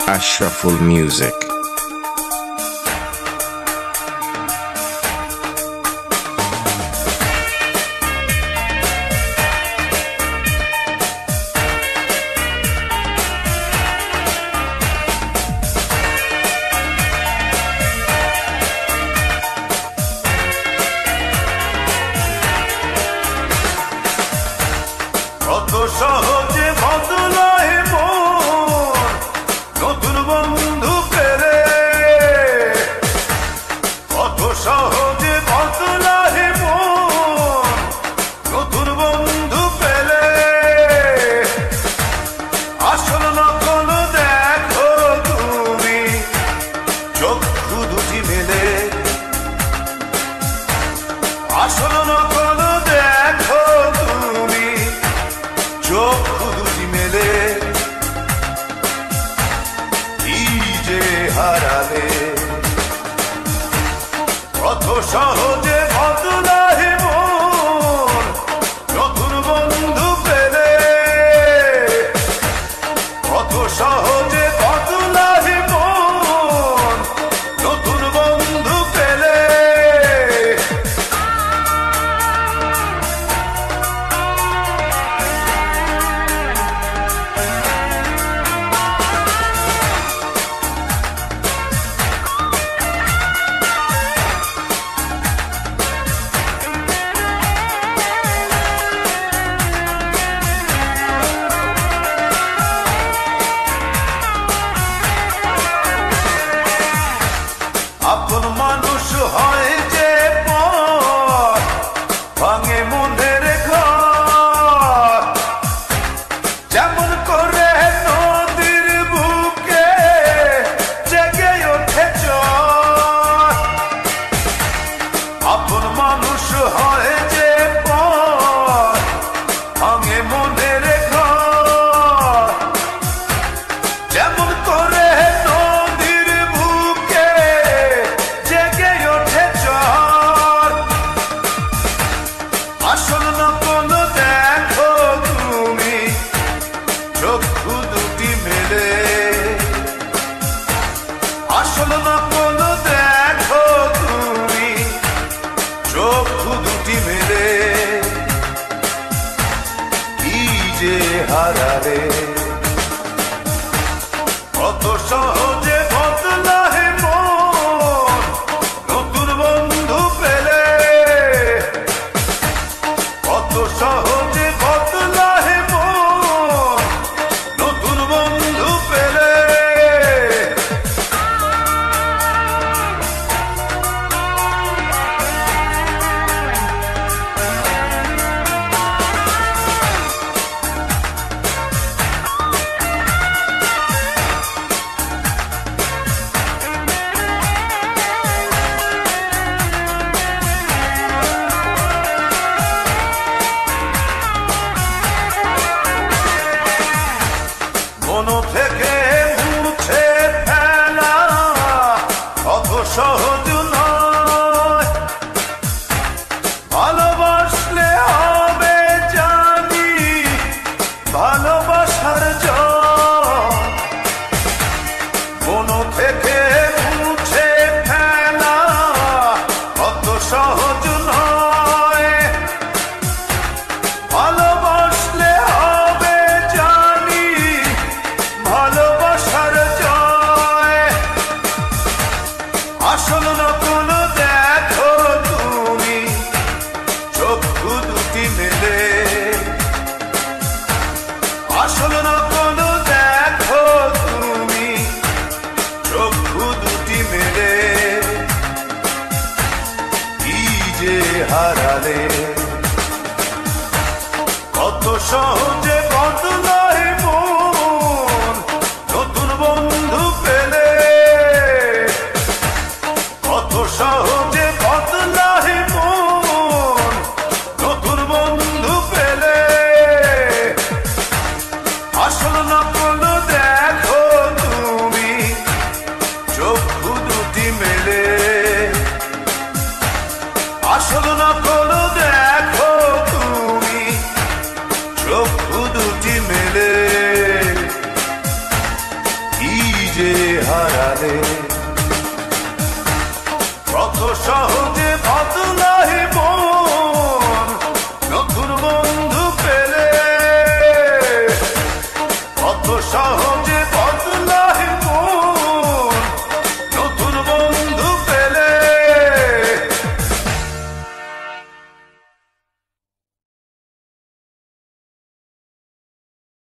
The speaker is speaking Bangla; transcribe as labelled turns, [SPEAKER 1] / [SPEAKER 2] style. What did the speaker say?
[SPEAKER 1] Ashraful Music.
[SPEAKER 2] সহজে বদলায় মন নতুন বন্ধু পেলে, কত সহজে বদলায় মন নতুন বন্ধু পেলে। আসল নকল দেখো তুমি চক্ষু দুটি মেলে, আসল নকল দেখো তুমি চক্ষু দুটি মেলে। কি যে হারালে, কত সহজে বদলায় মন নতুন বন্ধু পেলে, কত সহজে বদলায় মন নতুন বন্ধু পেলে। আপন মানুষ হয় যে পর ভাঙে মনের ঘর, যেমন করে নদীর বুকে জেগে ওঠে ঝড়। আপন মানুষ হয় যে পর ভাঙে মনের ঘর, যেমন করে নদীর বুকে জেগে ওঠে ঝড়। আসল নকল দেখো তুমি চক্ষু দুটি মেলে, আসল নকল দেখো তুমি চক্ষু দুটি মেলে। কি যে হারালে, কত সহজে বদলায় মন নতুন বন্ধু পেলে, কত সহজে বদলায় মন নতুন বন্ধু পেলে। মন থেকে মুছে ফেলা অত সহজ নয়, ভালোবাসলে হবে জানি ভালোবাসার জয়। মন থেকে মুছে ফেলা অত সহজ নয়, ভালোবাসলে হবে জানি ভালোবাসার জয়। আসল নকল দেখো তুমি চক্ষু দুটি মেলে, আসল নকল দেখো তুমি চক্ষু দুটি মেলে। কি যে হারালে, কত সহজে বদলায় মন নতুন বন্ধু পেলে, কত সহজে বদলায় মন নতুন বন্ধু পেলে। আসল নকল দেখো তুমি চক্ষু দুটি মেলে, আসল নকল দেখো তুমি চক্ষু দুটি মেলে। সহজে বদলাহি মন নতুন বন্ধু পেলে, কত সহজে